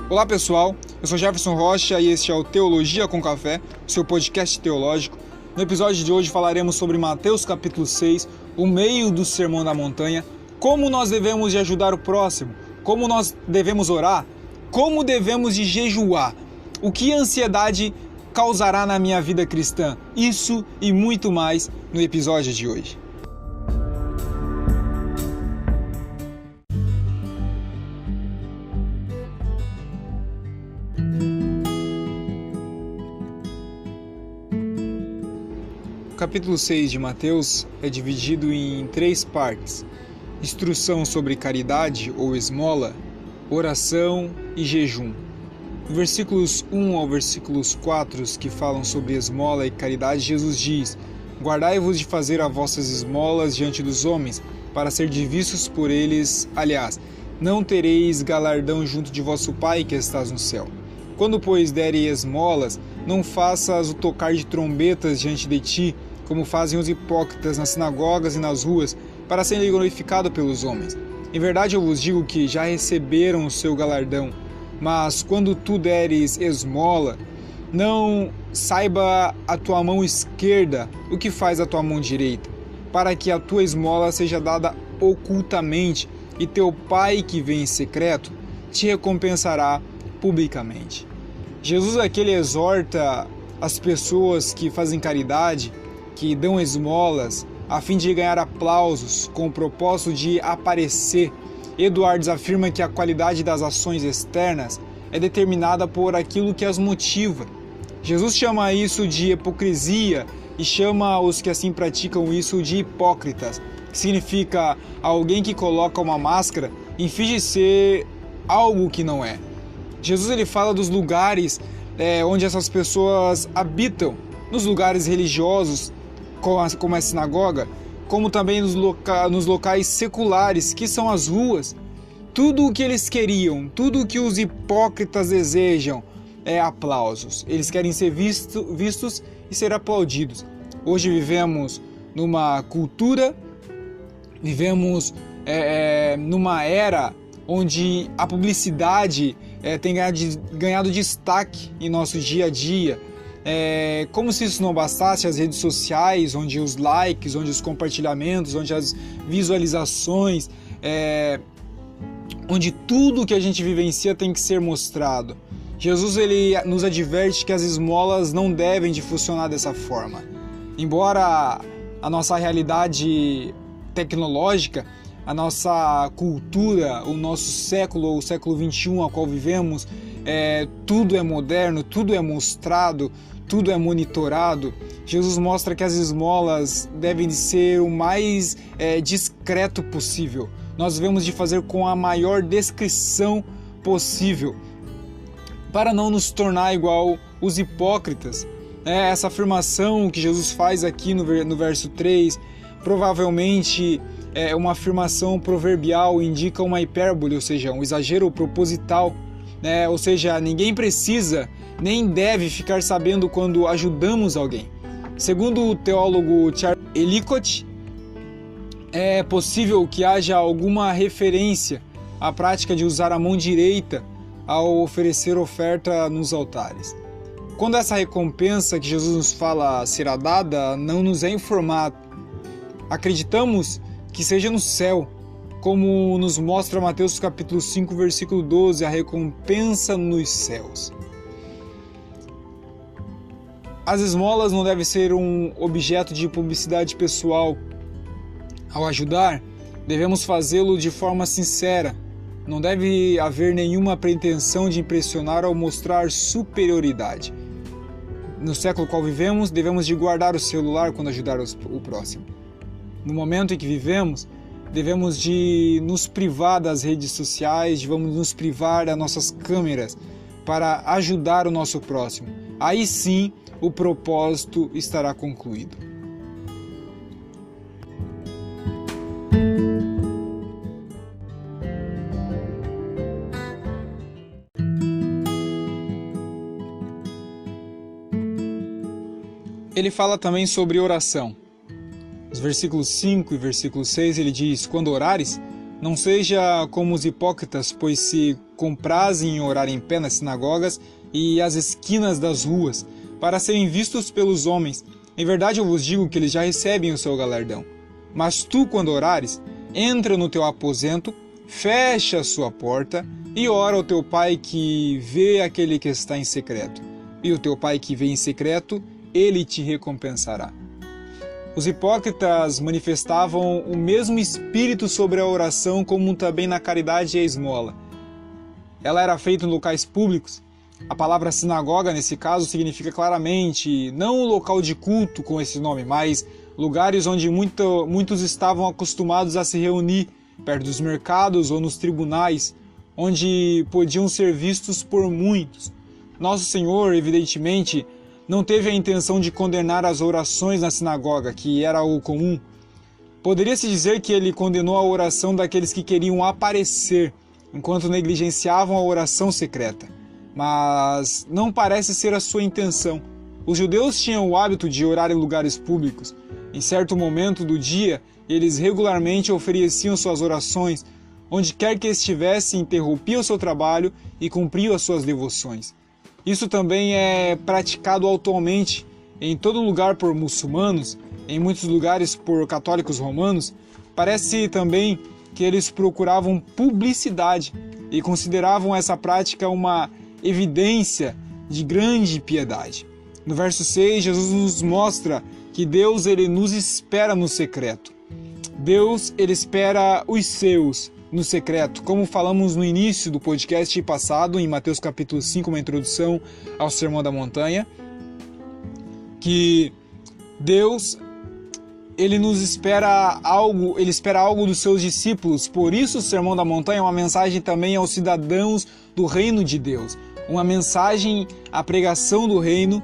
Olá pessoal, eu sou Jefferson Rocha e este é o Teologia com Café, seu podcast teológico. No episódio de hoje falaremos sobre Mateus capítulo 6, o meio do Sermão da Montanha, como nós devemos de ajudar o próximo, como nós devemos orar, como devemos de jejuar, o que a ansiedade causará na minha vida cristã, isso e muito mais no episódio de hoje. O capítulo 6 de Mateus é dividido em 3 partes: instrução sobre caridade ou esmola, oração e jejum. No versículos 1 ao versículos 4, que falam sobre esmola e caridade, Jesus diz: guardai-vos de fazer as vossas esmolas diante dos homens, para ser vistos por eles. Aliás, não tereis galardão junto de vosso Pai que estás no céu. Quando, pois, derem esmolas, não faças o tocar de trombetas diante de ti, como fazem os hipócritas nas sinagogas e nas ruas, para serem glorificados pelos homens. Em verdade eu vos digo que já receberam o seu galardão. Mas quando tu deres esmola, não saiba a tua mão esquerda o que faz a tua mão direita, para que a tua esmola seja dada ocultamente, e teu Pai que vem em secreto te recompensará publicamente. Jesus aqui ele exorta as pessoas que fazem caridade, que dão esmolas, a fim de ganhar aplausos, com o propósito de aparecer. Edwards afirma que a qualidade das ações externas é determinada por aquilo que as motiva. Jesus chama isso de hipocrisia e chama os que assim praticam isso de hipócritas, que significa alguém que coloca uma máscara e finge ser algo que não é. Jesus ele fala dos lugares onde essas pessoas habitam, nos lugares religiosos, como a sinagoga, como também nos locais seculares, que são as ruas. Tudo o que eles queriam, tudo o que os hipócritas desejam é aplausos. Eles querem ser vistos e ser aplaudidos. Hoje vivemos numa cultura, vivemos numa era onde a publicidade tem ganhado destaque em nosso dia a dia. Como se isso não bastasse, as redes sociais, onde os likes, onde os compartilhamentos, onde as visualizações, onde tudo que a gente vivencia tem que ser mostrado. Jesus ele nos adverte que as esmolas não devem de funcionar dessa forma. Embora a nossa realidade tecnológica, a nossa cultura, o nosso século, o século XXI ao qual vivemos, tudo é moderno, tudo é mostrado, tudo é monitorado. Jesus mostra que as esmolas devem ser o mais discreto possível. Nós devemos de fazer com a maior descrição possível, para não nos tornar igual os hipócritas. Essa afirmação que Jesus faz aqui no verso 3, provavelmente é uma afirmação proverbial, indica uma hipérbole, ou seja, um exagero proposital. Ou seja, ninguém precisa nem deve ficar sabendo quando ajudamos alguém. Segundo o teólogo Charles Ellicott, é possível que haja alguma referência à prática de usar a mão direita ao oferecer oferta nos altares. Quando essa recompensa que Jesus nos fala será dada, não nos é informado. Acreditamos que seja no céu, como nos mostra Mateus capítulo 5, versículo 12, a recompensa nos céus. As esmolas não devem ser um objeto de publicidade pessoal. Ao ajudar, devemos fazê-lo de forma sincera. Não deve haver nenhuma pretensão de impressionar ou mostrar superioridade. No século qual vivemos, devemos de guardar o celular quando ajudar o próximo. No momento em que vivemos, devemos de nos privar das redes sociais, devemos nos privar das nossas câmeras para ajudar o nosso próximo. Aí sim, o propósito estará concluído. Ele fala também sobre oração. Nos versículos 5 e versículo 6 ele diz: quando orares, não seja como os hipócritas, pois se comprazem em orar em pé nas sinagogas e às esquinas das ruas, para serem vistos pelos homens. Em verdade eu vos digo que eles já recebem o seu galardão. Mas tu, quando orares, entra no teu aposento, fecha a sua porta e ora ao teu pai que vê aquele que está em secreto. E o teu pai que vê em secreto, ele te recompensará. Os hipócritas manifestavam o mesmo espírito sobre a oração como também na caridade e a esmola. Ela era feita em locais públicos. A palavra sinagoga, nesse caso, significa claramente não um local de culto com esse nome, mas lugares onde muitos estavam acostumados a se reunir, perto dos mercados ou nos tribunais, onde podiam ser vistos por muitos. Nosso Senhor, evidentemente, não teve a intenção de condenar as orações na sinagoga, que era o comum. Poderia-se dizer que ele condenou a oração daqueles que queriam aparecer, enquanto negligenciavam a oração secreta. Mas não parece ser a sua intenção. Os judeus tinham o hábito de orar em lugares públicos. Em certo momento do dia, eles regularmente ofereciam suas orações. Onde quer que estivessem, interrompiam seu trabalho e cumpriam as suas devoções. Isso também é praticado atualmente em todo lugar por muçulmanos, em muitos lugares por católicos romanos. Parece também que eles procuravam publicidade e consideravam essa prática uma evidência de grande piedade. No verso 6, Jesus nos mostra que Deus ele nos espera no secreto. Deus ele espera os seus no secreto, como falamos no início do podcast passado, em Mateus capítulo 5, uma introdução ao Sermão da Montanha, que Deus ele nos espera algo, ele espera algo dos seus discípulos. Por isso o Sermão da Montanha é uma mensagem também aos cidadãos do reino de Deus, uma mensagem à pregação do reino,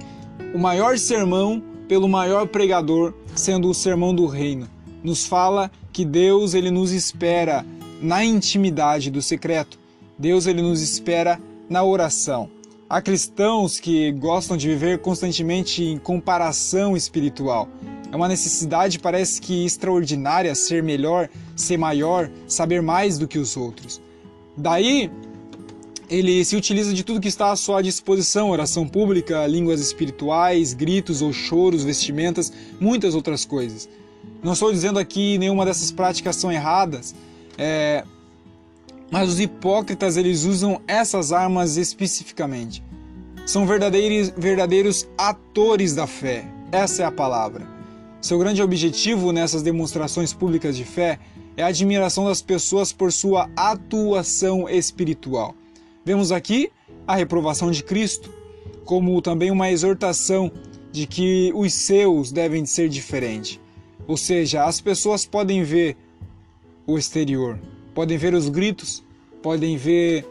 o maior sermão pelo maior pregador, sendo o sermão do reino. Nos fala que Deus ele nos espera na intimidade do secreto. Deus ele nos espera na oração. Há cristãos que gostam de viver constantemente em comparação espiritual. É uma necessidade, parece que extraordinária, ser melhor, ser maior, saber mais do que os outros. Daí, ele se utiliza de tudo que está à sua disposição, oração pública, línguas espirituais, gritos ou choros, vestimentas, muitas outras coisas. Não estou dizendo aqui nenhuma dessas práticas são erradas, mas os hipócritas eles usam essas armas especificamente. São verdadeiros atores da fé, essa é a palavra. Seu grande objetivo nessas demonstrações públicas de fé é a admiração das pessoas por sua atuação espiritual. Vemos aqui a reprovação de Cristo, como também uma exortação de que os seus devem ser diferentes. Ou seja, as pessoas podem ver o exterior, podem ver os gritos, podem ver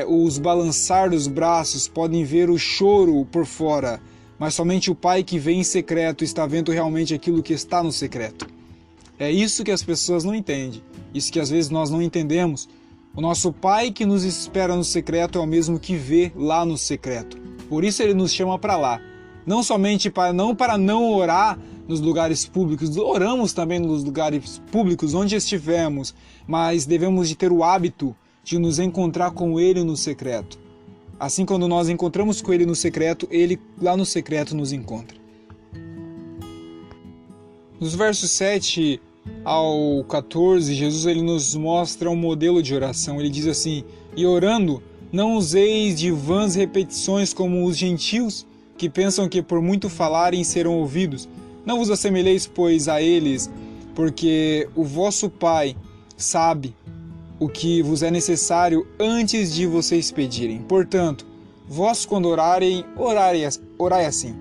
os balançar dos braços, podem ver o choro por fora, mas somente o Pai que vê em secreto está vendo realmente aquilo que está no secreto. É isso que as pessoas não entendem, isso que às vezes nós não entendemos. O nosso Pai que nos espera no secreto é o mesmo que vê lá no secreto. Por isso Ele nos chama para lá. Não somente para não orar nos lugares públicos, oramos também nos lugares públicos onde estivermos, mas devemos de ter o hábito de nos encontrar com Ele no secreto. Assim, quando nós encontramos com Ele no secreto, Ele lá no secreto nos encontra. Nos versos 7 ao 14, Jesus ele nos mostra um modelo de oração. Ele diz assim: e orando, não useis de vãs repetições como os gentios, que pensam que por muito falarem serão ouvidos. Não vos assemelheis, pois, a eles, porque o vosso Pai sabe o que vos é necessário antes de vocês pedirem. Portanto, vós quando orarem, orai assim: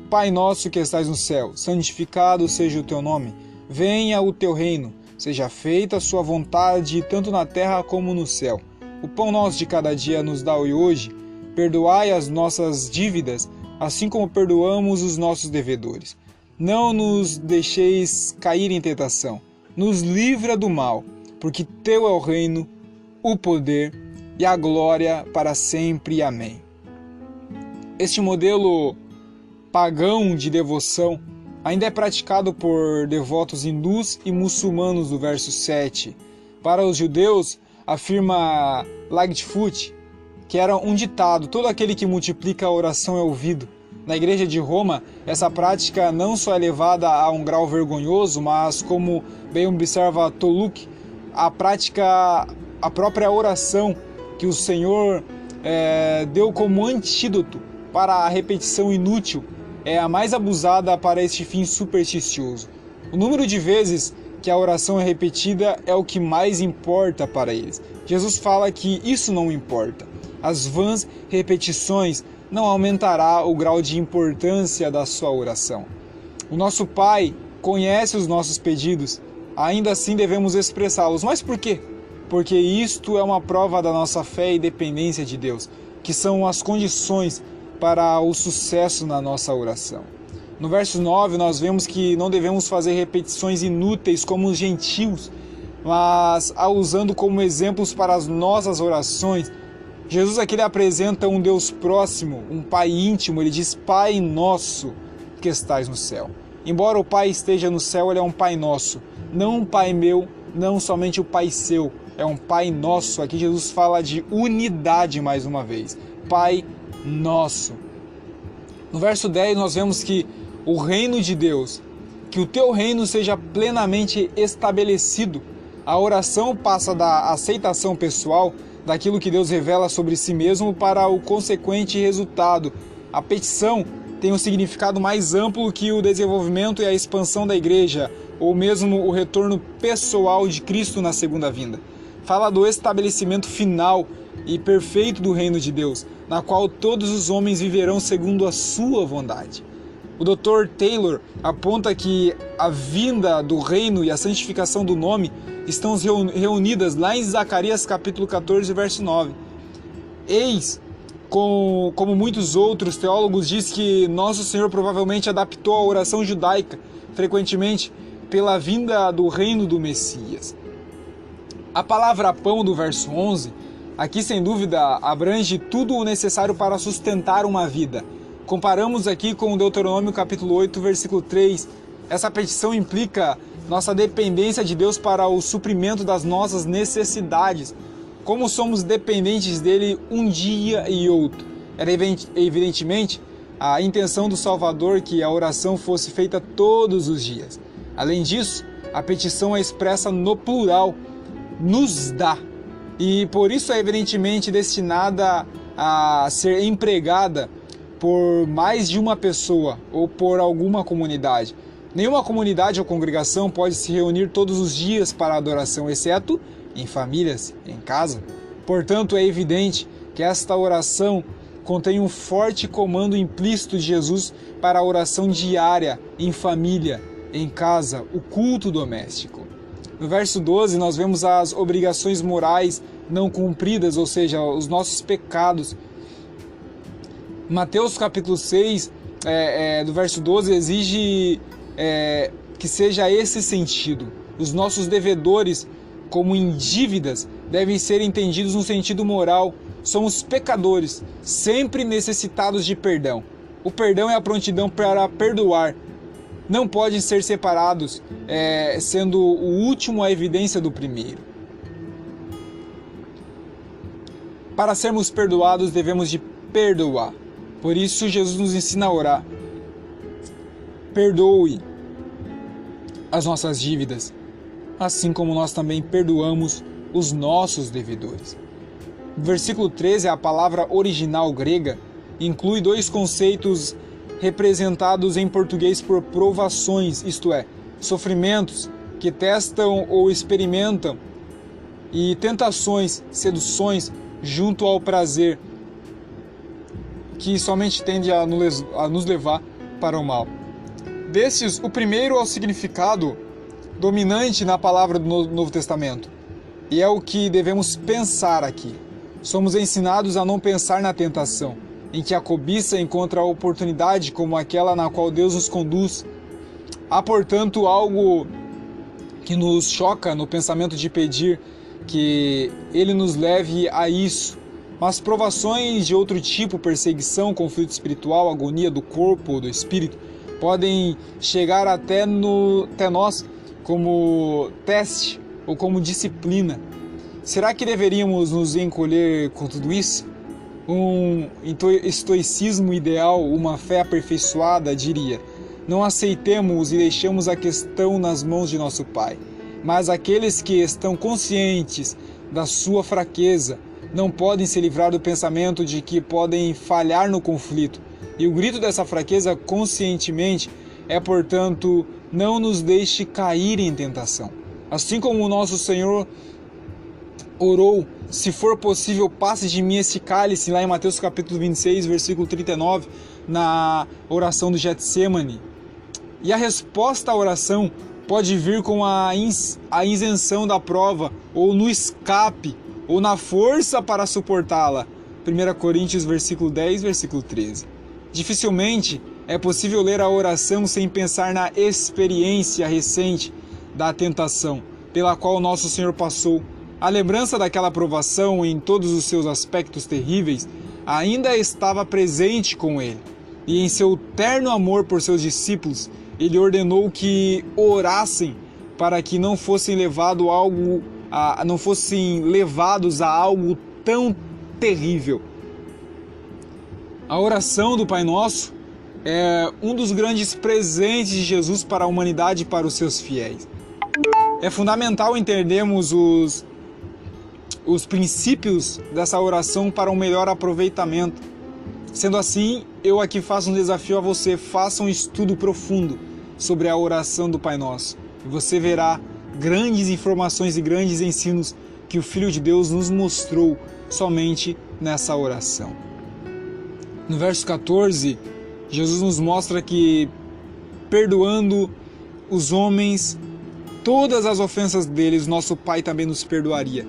Pai nosso que estais no céu, santificado seja o teu nome. Venha o teu reino, seja feita a sua vontade, tanto na terra como no céu. O pão nosso de cada dia nos dai hoje. Perdoai as nossas dívidas, assim como perdoamos os nossos devedores. Não nos deixeis cair em tentação. Nos livra do mal, porque teu é o reino, o poder e a glória para sempre. Amém. Este modelo pagão de devoção ainda é praticado por devotos hindus e muçulmanos do verso 7. Para os judeus, afirma Lightfoot, que era um ditado: todo aquele que multiplica a oração é ouvido. Na Igreja de Roma, essa prática não só é levada a um grau vergonhoso, mas, como bem observa Toluc, a própria oração que o Senhor deu como antídoto para a repetição inútil é a mais abusada para este fim supersticioso. O número de vezes que a oração é repetida é o que mais importa para eles. Jesus fala que isso não importa. As vãs repetições não aumentará o grau de importância da sua oração. O nosso Pai conhece os nossos pedidos, ainda assim devemos expressá-los. Mas por quê? Porque isto é uma prova da nossa fé e dependência de Deus, que são as condições para o sucesso na nossa oração. No verso 9, nós vemos que não devemos fazer repetições inúteis como os gentios, mas a usando como exemplos para as nossas orações. Jesus aqui ele apresenta um Deus próximo, um Pai íntimo. Ele diz: Pai nosso que estais no céu. Embora o Pai esteja no céu, ele é um Pai nosso, não um Pai meu, não somente o Pai seu, é um Pai nosso. Aqui Jesus fala de unidade mais uma vez, Pai nosso. No verso 10 nós vemos que o reino de Deus, que o teu reino seja plenamente estabelecido. A oração passa da aceitação pessoal daquilo que Deus revela sobre si mesmo para o consequente resultado. A petição tem um significado mais amplo que o desenvolvimento e a expansão da igreja, ou mesmo o retorno pessoal de Cristo na segunda vinda. Fala do estabelecimento final e perfeito do reino de Deus, na qual todos os homens viverão segundo a sua vontade. O Dr. Taylor aponta que a vinda do reino e a santificação do nome estão reunidas lá em Zacarias capítulo 14, verso 9. Eis, como muitos outros teólogos, diz que Nosso Senhor provavelmente adaptou a oração judaica, frequentemente pela vinda do reino do Messias. A palavra pão do verso 11, aqui sem dúvida abrange tudo o necessário para sustentar uma vida. Comparamos aqui com Deuteronômio capítulo 8, versículo 3. Essa petição implica nossa dependência de Deus para o suprimento das nossas necessidades. Como somos dependentes dele um dia e outro. Era evidentemente a intenção do Salvador que a oração fosse feita todos os dias. Além disso, a petição é expressa no plural, nos dá. E por isso é evidentemente destinada a ser empregada por mais de uma pessoa ou por alguma comunidade. Nenhuma comunidade ou congregação pode se reunir todos os dias para a adoração, exceto em famílias, em casa. Portanto, é evidente que esta oração contém um forte comando implícito de Jesus para a oração diária, em família, em casa, o culto doméstico. No verso 12, nós vemos as obrigações morais não cumpridas, ou seja, os nossos pecados. Mateus capítulo 6, do verso 12, exige que seja esse sentido. Os nossos devedores, como em dívidas, devem ser entendidos no sentido moral. Somos pecadores, sempre necessitados de perdão. O perdão é a prontidão para perdoar. Não podem ser separados, sendo o último a evidência do primeiro. Para sermos perdoados, devemos de perdoar. Por isso, Jesus nos ensina a orar. Perdoe as nossas dívidas, assim como nós também perdoamos os nossos devedores. Versículo 13, a palavra original grega, inclui dois conceitos representados em português por provações, isto é, sofrimentos que testam ou experimentam, e tentações, seduções, junto ao prazer, que somente tende a nos levar para o mal. Destes, o primeiro é o significado dominante na palavra do Novo Testamento, e é o que devemos pensar aqui. Somos ensinados a não pensar na tentação, em que a cobiça encontra a oportunidade como aquela na qual Deus nos conduz. Há, portanto, algo que nos choca no pensamento de pedir que Ele nos leve a isso. Mas provações de outro tipo, perseguição, conflito espiritual, agonia do corpo ou do espírito, podem chegar até nós como teste ou como disciplina. Será que deveríamos nos encolher com tudo isso? Um estoicismo ideal, uma fé aperfeiçoada, diria: não aceitemos e deixemos a questão nas mãos de nosso Pai. Mas aqueles que estão conscientes da sua fraqueza não podem se livrar do pensamento de que podem falhar no conflito. E o grito dessa fraqueza conscientemente é, portanto, não nos deixe cair em tentação. Assim como o nosso Senhor orou: se for possível, passe de mim esse cálice, lá em Mateus capítulo 26, versículo 39, na oração do Getsêmani. E a resposta à oração pode vir com a isenção da prova, ou no escape, ou na força para suportá-la. 1 Coríntios versículo 10, versículo 13. Dificilmente é possível ler a oração sem pensar na experiência recente da tentação pela qual nosso Senhor passou. A lembrança daquela provação em todos os seus aspectos terríveis ainda estava presente com ele. E em seu terno amor por seus discípulos, ele ordenou que orassem para que não fossem levados a algo tão terrível. A oração do Pai Nosso é um dos grandes presentes de Jesus para a humanidade e para os seus fiéis. É fundamental entendermos os princípios dessa oração para um melhor aproveitamento. Sendo assim, eu aqui faço um desafio a você: faça um estudo profundo sobre a oração do Pai Nosso. E você verá grandes informações e grandes ensinos que o Filho de Deus nos mostrou somente nessa oração. No verso 14, Jesus nos mostra que, perdoando os homens todas as ofensas deles, nosso Pai também nos perdoaria.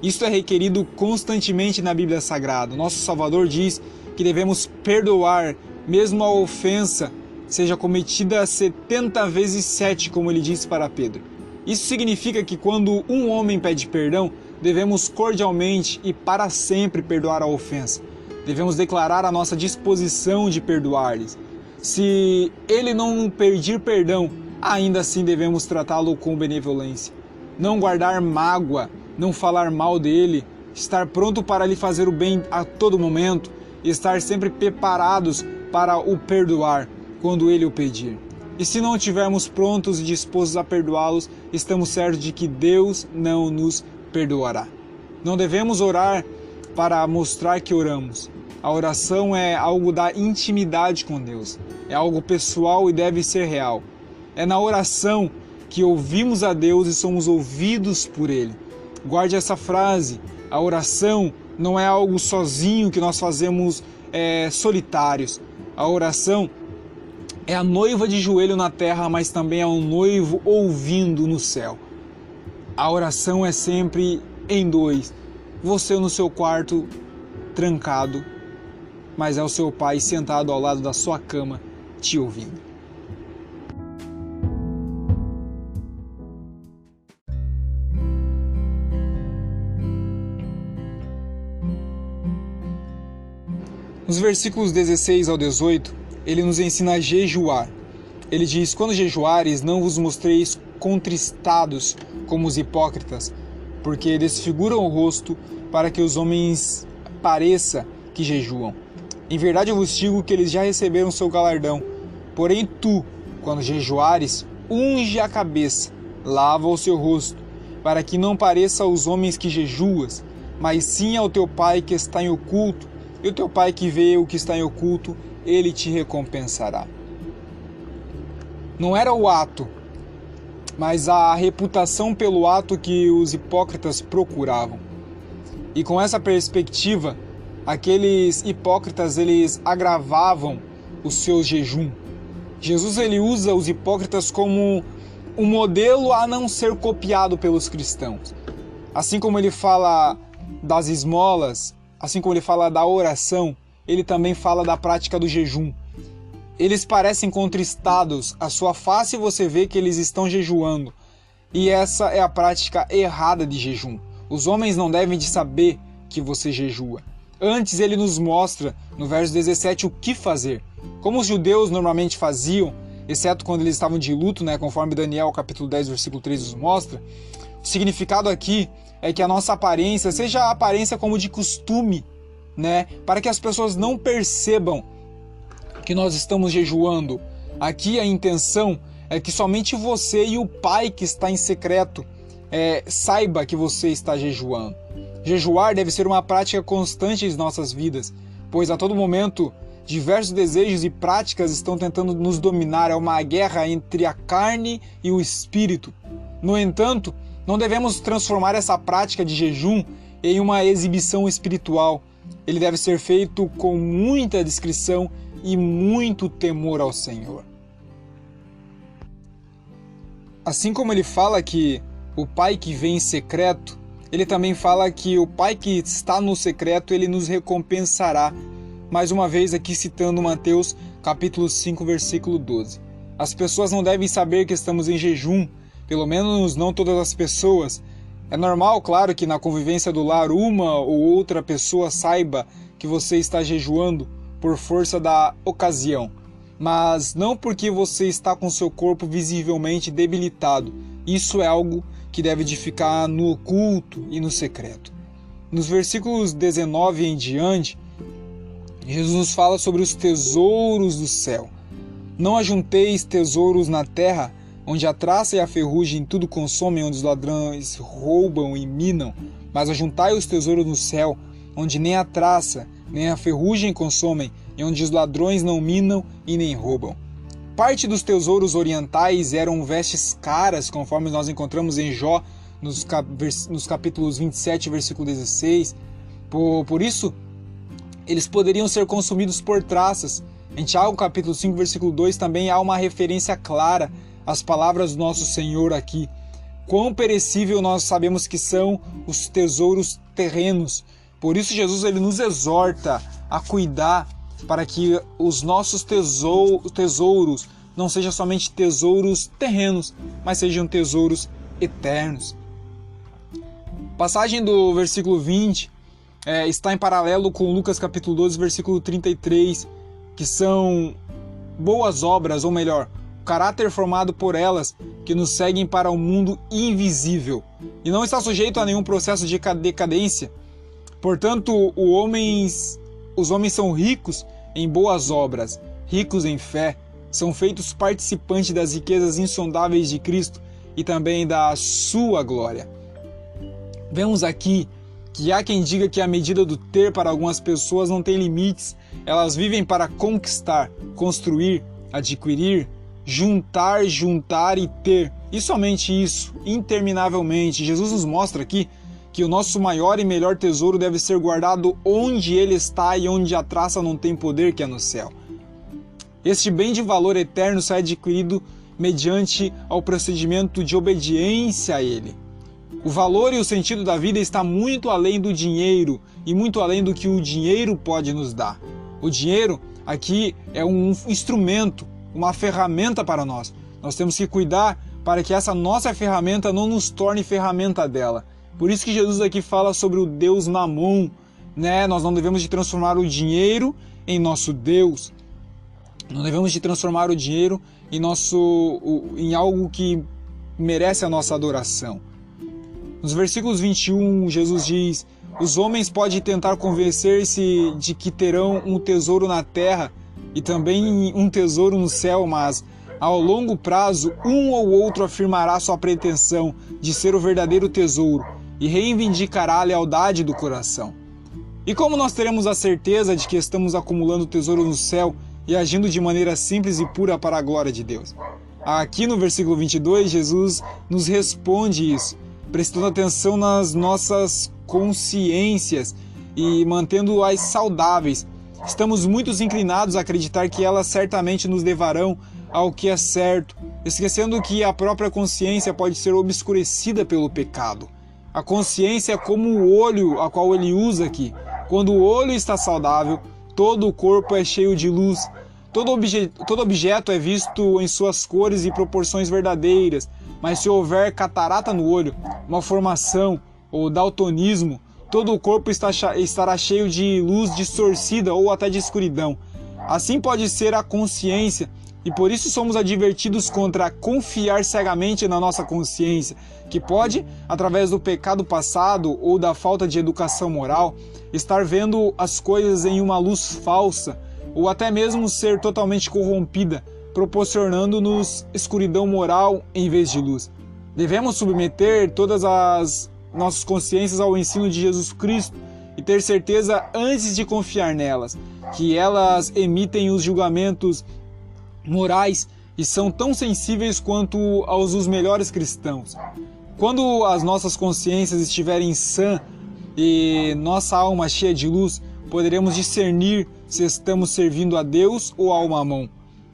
Isso é requerido constantemente na Bíblia Sagrada. Nosso Salvador diz que devemos perdoar, mesmo a ofensa seja cometida 70 vezes 7, como ele disse para Pedro. Isso significa que quando um homem pede perdão, devemos cordialmente e para sempre perdoar a ofensa. Devemos declarar a nossa disposição de perdoar-lhes. Se ele não pedir perdão, ainda assim devemos tratá-lo com benevolência. Não guardar mágoa, não falar mal dele, estar pronto para lhe fazer o bem a todo momento, estar sempre preparados para o perdoar quando ele o pedir. E se não estivermos prontos e dispostos a perdoá-los, estamos certos de que Deus não nos perdoará. Não devemos orar para mostrar que oramos. A oração é algo da intimidade com Deus, é algo pessoal e deve ser real. É na oração que ouvimos a Deus e somos ouvidos por Ele. Guarde essa frase: a oração não é algo sozinho que nós fazemos solitários. A oração é a noiva de joelho na terra, mas também é um noivo ouvindo no céu. A oração é sempre em dois. Você no seu quarto, trancado, mas é o seu Pai sentado ao lado da sua cama, te ouvindo. Nos versículos 16 ao 18, ele nos ensina a jejuar. Ele diz: quando jejuares, não vos mostreis contristados como os hipócritas, porque desfiguram o rosto para que os homens pareça que jejuam. Em verdade eu vos digo que eles já receberam seu galardão. Porém tu, quando jejuares, unge a cabeça, lava o seu rosto, para que não pareça aos homens que jejuas, mas sim ao teu Pai que está em oculto, e o teu Pai que vê o que está em oculto, ele te recompensará. Não era o ato, mas a reputação pelo ato que os hipócritas procuravam. E com essa perspectiva, aqueles hipócritas, eles agravavam o seu jejum. Jesus, ele usa os hipócritas como um modelo a não ser copiado pelos cristãos. Assim como ele fala das esmolas, assim como ele fala da oração, ele também fala da prática do jejum. Eles parecem contristados, a sua face você vê que eles estão jejuando. E essa é a prática errada de jejum. Os homens não devem de saber que você jejua. Antes ele nos mostra, no verso 17, o que fazer. Como os judeus normalmente faziam, exceto quando eles estavam de luto, conforme Daniel capítulo 10, versículo 3 nos mostra, O significado aqui é que a nossa aparência seja a aparência como de costume, né? Para que as pessoas não percebam que nós estamos jejuando. Aqui a intenção é que somente você e o Pai que está em secreto saiba que você está jejuando. Jejuar deve ser uma prática constante em nossas vidas, pois a todo momento diversos desejos e práticas estão tentando nos dominar. É uma guerra entre a carne e o espírito. No entanto, não devemos transformar essa prática de jejum em uma exibição espiritual. Ele deve ser feito com muita discrição e muito temor ao Senhor. Assim como ele fala que o Pai que vem em secreto, ele também fala que o Pai que está no secreto, ele nos recompensará. Mais uma vez aqui citando Mateus capítulo 5, versículo 12. As pessoas não devem saber que estamos em jejum, pelo menos não todas as pessoas. É normal, claro, que na convivência do lar uma ou outra pessoa saiba que você está jejuando por força da ocasião, mas não porque você está com seu corpo visivelmente debilitado. Isso é algo que deve de ficar no oculto e no secreto. Nos versículos 19 em diante, Jesus nos fala sobre os tesouros do céu. Não ajunteis tesouros na terra, onde a traça e a ferrugem tudo consomem, onde os ladrões roubam e minam, mas ajuntai os tesouros no céu, onde nem a traça nem a ferrugem consomem, e onde os ladrões não minam e nem roubam. Parte dos tesouros orientais eram vestes caras, conforme nós encontramos em Jó, nos capítulos 27, versículo 16. Por isso, eles poderiam ser consumidos por traças. Em Tiago, capítulo 5, versículo 2, também há uma referência clara às palavras do nosso Senhor aqui. Quão perecível nós sabemos que são os tesouros terrenos. Por isso, Jesus ele nos exorta a cuidar para que os nossos tesouros não sejam somente tesouros terrenos, mas sejam tesouros eternos. Passagem do versículo 20 está em paralelo com Lucas capítulo 12, versículo 33, que são boas obras, ou melhor, o caráter formado por elas, que nos seguem para o mundo invisível, e não está sujeito a nenhum processo de decadência. Portanto, os homens são ricos em boas obras, ricos em fé, são feitos participantes das riquezas insondáveis de Cristo e também da sua glória. Vemos aqui que há quem diga que a medida do ter para algumas pessoas não tem limites. Elas vivem para conquistar, construir, adquirir, juntar e ter. E somente isso, interminavelmente. Jesus nos mostra aqui que o nosso maior e melhor tesouro deve ser guardado onde ele está e onde a traça não tem poder, que é no céu. Este bem de valor eterno sai adquirido mediante ao procedimento de obediência a ele. O valor e o sentido da vida está muito além do dinheiro e muito além do que o dinheiro pode nos dar. O dinheiro aqui é um instrumento, uma ferramenta para nós. Nós temos que cuidar para que essa nossa ferramenta não nos torne ferramenta dela. Por isso que Jesus aqui fala sobre o Deus Mamon, né? Nós não devemos de transformar o dinheiro em nosso Deus. Não devemos de transformar o dinheiro em algo que merece a nossa adoração. Nos versículos 21, Jesus diz: os homens podem tentar convencer-se de que terão um tesouro na terra e também um tesouro no céu, mas ao longo prazo, um ou outro afirmará sua pretensão de ser o verdadeiro tesouro e reivindicará a lealdade do coração. E como nós teremos a certeza de que estamos acumulando tesouro no céu e agindo de maneira simples e pura para a glória de Deus? Aqui no versículo 22, Jesus nos responde isso, prestando atenção nas nossas consciências e mantendo-as saudáveis. Estamos muito inclinados a acreditar que elas certamente nos levarão ao que é certo, esquecendo que a própria consciência pode ser obscurecida pelo pecado. A consciência é como o olho a qual ele usa aqui. Quando o olho está saudável, todo o corpo é cheio de luz. Todo objeto é visto em suas cores e proporções verdadeiras, mas se houver catarata no olho, malformação ou daltonismo, todo o corpo estará cheio de luz distorcida ou até de escuridão. Assim pode ser a consciência e por isso somos advertidos contra confiar cegamente na nossa consciência, que pode, através do pecado passado ou da falta de educação moral, estar vendo as coisas em uma luz falsa, ou até mesmo ser totalmente corrompida, proporcionando-nos escuridão moral em vez de luz. Devemos submeter todas as nossas consciências ao ensino de Jesus Cristo e ter certeza, antes de confiar nelas, que elas emitem os julgamentos morais e são tão sensíveis quanto aos dos melhores cristãos. Quando as nossas consciências estiverem sã e nossa alma cheia de luz, poderemos discernir se estamos servindo a Deus ou ao Mamon.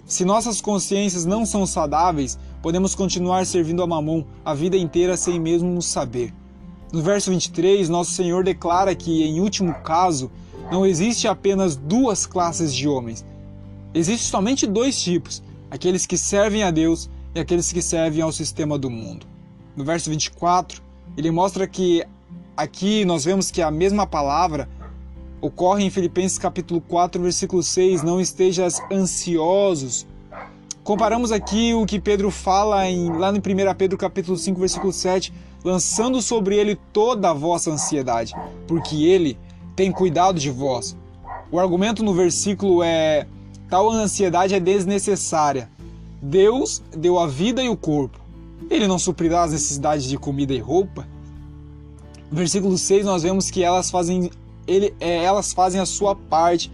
Se nossas consciências não são saudáveis, podemos continuar servindo a Mamon a vida inteira sem mesmo saber. No verso 23, nosso Senhor declara que, em último caso, não existe apenas duas classes de homens. Existem somente dois tipos, aqueles que servem a Deus e aqueles que servem ao sistema do mundo. No verso 24, ele mostra que aqui nós vemos que a mesma palavra ocorre em Filipenses capítulo 4, versículo 6, não estejas ansiosos. Comparamos aqui o que Pedro fala lá no 1 Pedro capítulo 5, versículo 7, lançando sobre ele toda a vossa ansiedade, porque ele tem cuidado de vós. O argumento no versículo é: tal ansiedade é desnecessária. Deus deu a vida e o corpo. Ele não suprirá as necessidades de comida e roupa? No versículo 6 nós vemos que elas fazem a sua parte,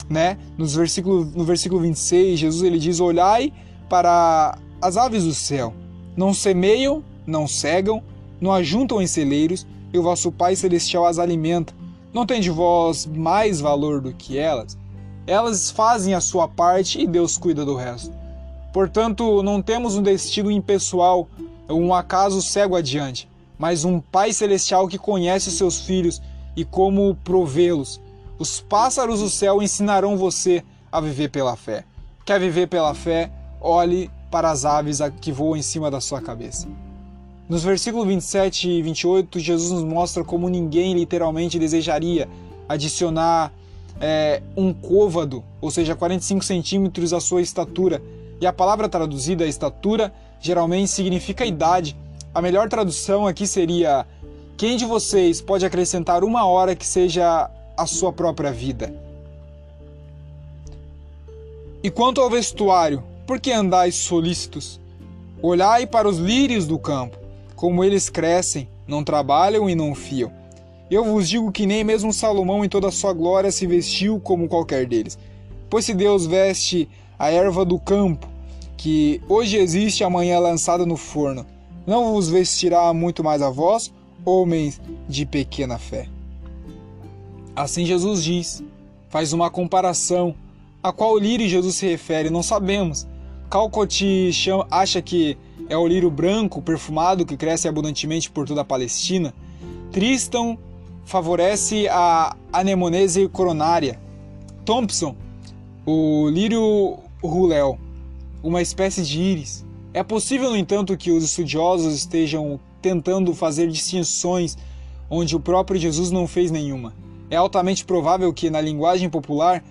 né? No versículo 26, Jesus ele diz: olhai para as aves do céu, não semeiam, não cegam, não ajuntam em celeiros, e o vosso Pai Celestial as alimenta. Não tem de vós mais valor do que elas? Elas fazem a sua parte e Deus cuida do resto. Portanto, não temos um destino impessoal, um acaso cego adiante, mas um Pai Celestial que conhece os seus filhos e como provê-los. Os pássaros do céu ensinarão você a viver pela fé. Quer viver pela fé? Olhe para as aves que voam em cima da sua cabeça. Nos versículos 27 e 28, Jesus nos mostra como ninguém literalmente desejaria adicionar um côvado, ou seja, 45 centímetros à sua estatura. E a palavra traduzida, estatura, geralmente significa idade. A melhor tradução aqui seria: quem de vocês pode acrescentar uma hora que seja a sua própria vida? E quanto ao vestuário, por que andais solícitos? Olhai para os lírios do campo, como eles crescem, não trabalham e não fiam. Eu vos digo que nem mesmo Salomão em toda a sua glória se vestiu como qualquer deles. Pois se Deus veste a erva do campo, que hoje existe e amanhã é lançada no forno, não vos vestirá muito mais a vós, homens de pequena fé? Assim Jesus diz, faz uma comparação. A qual lírio Jesus se refere? Não sabemos. Calcott acha que é o lírio branco, perfumado, que cresce abundantemente por toda a Palestina. Tristan favorece a anemonese coronária. Thompson, o lírio ruléu, uma espécie de íris. É possível, no entanto, que os estudiosos estejam tentando fazer distinções onde o próprio Jesus não fez nenhuma. É altamente provável que, na linguagem popular,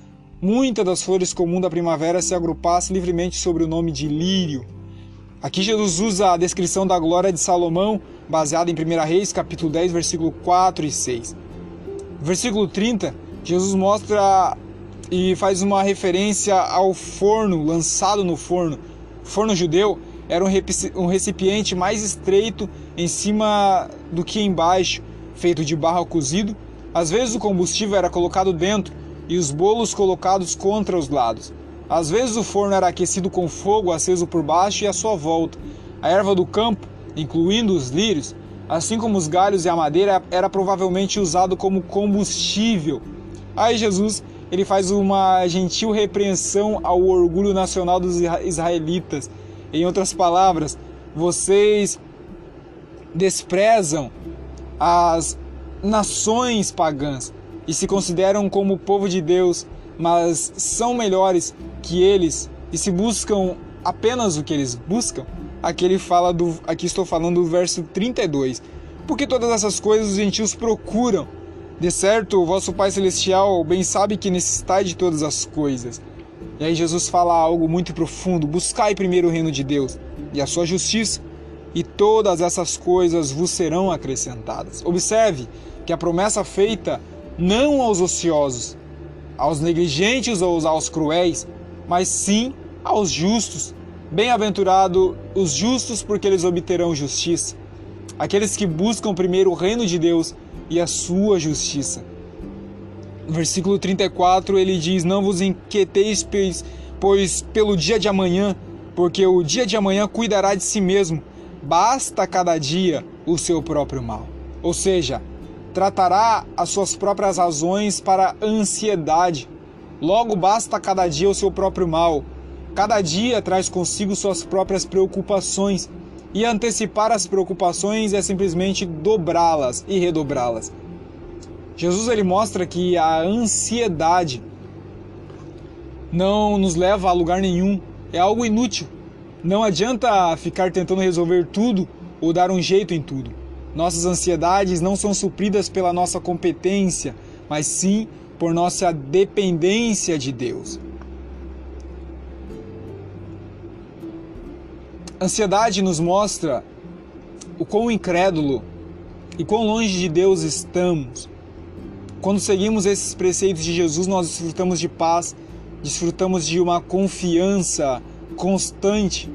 muitas das flores comuns da primavera se agrupassem livremente sob o nome de lírio. Aqui Jesus usa a descrição da glória de Salomão, baseada em 1 Reis, capítulo 10, versículo 4 e 6. Versículo 30, Jesus mostra e faz uma referência ao forno, lançado no forno. O forno judeu era um recipiente mais estreito em cima do que embaixo, feito de barro cozido. Às vezes o combustível era colocado dentro e os bolos colocados contra os lados. Às vezes o forno era aquecido com fogo aceso por baixo e à sua volta. A erva do campo, incluindo os lírios, assim como os galhos e a madeira, era provavelmente usado como combustível. Aí Jesus ele faz uma gentil repreensão ao orgulho nacional dos israelitas. Em outras palavras, vocês desprezam as nações pagãs e se consideram como o povo de Deus, mas são melhores que eles e se buscam apenas o que eles buscam. Aqui estou falando do verso 32. Porque todas essas coisas os gentios procuram. De certo, o vosso Pai Celestial bem sabe que necessitai de todas as coisas. E aí Jesus fala algo muito profundo: buscai primeiro o reino de Deus e a sua justiça, e todas essas coisas vos serão acrescentadas. Observe que a promessa feita não aos ociosos, aos negligentes ou aos cruéis, mas sim aos justos. Bem-aventurados os justos, porque eles obterão justiça. Aqueles que buscam primeiro o reino de Deus e a sua justiça. No versículo 34 ele diz: não vos inquieteis, pois pelo dia de amanhã, porque o dia de amanhã cuidará de si mesmo. Basta cada dia o seu próprio mal. Ou seja, tratará as suas próprias razões para a ansiedade. Logo, basta cada dia o seu próprio mal. Cada dia traz consigo suas próprias preocupações. E antecipar as preocupações é simplesmente dobrá-las e redobrá-las. Jesus ele mostra que a ansiedade não nos leva a lugar nenhum. É algo inútil. Não adianta ficar tentando resolver tudo ou dar um jeito em tudo. Nossas ansiedades não são supridas pela nossa competência, mas sim por nossa dependência de Deus. Ansiedade nos mostra o quão incrédulo e quão longe de Deus estamos. Quando seguimos esses preceitos de Jesus, nós desfrutamos de paz, desfrutamos de uma confiança constante.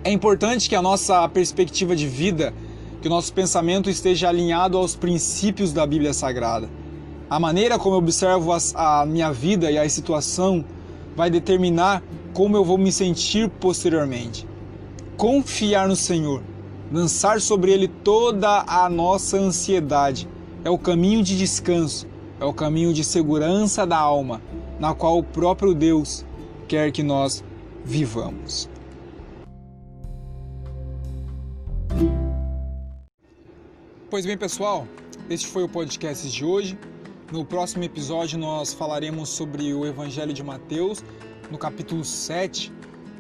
É importante que a nossa perspectiva de vida, que o nosso pensamento esteja alinhado aos princípios da Bíblia Sagrada. A maneira como eu observo a minha vida e a situação vai determinar como eu vou me sentir posteriormente. Confiar no Senhor, lançar sobre Ele toda a nossa ansiedade, é o caminho de descanso, é o caminho de segurança da alma, na qual o próprio Deus quer que nós vivamos. Pois bem, pessoal, este foi o podcast de hoje. No próximo episódio nós falaremos sobre o Evangelho de Mateus, no capítulo 7,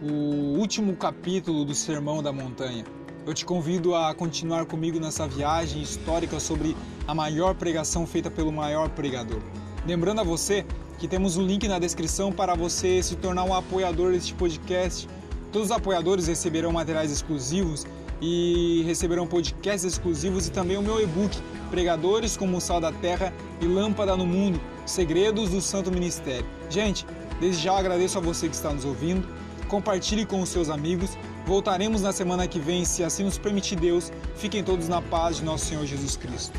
o último capítulo do Sermão da Montanha. Eu te convido a continuar comigo nessa viagem histórica sobre a maior pregação feita pelo maior pregador. Lembrando a você que temos um link na descrição para você se tornar um apoiador deste podcast. Todos os apoiadores receberão materiais exclusivos e receberão podcasts exclusivos e também o meu e-book Pregadores como o Sal da Terra e Lâmpada no Mundo, Segredos do Santo Ministério. Gente, desde já eu agradeço a você que está nos ouvindo. Compartilhe com os seus amigos. Voltaremos na semana que vem, se assim nos permitir Deus. Fiquem todos na paz de nosso Senhor Jesus Cristo.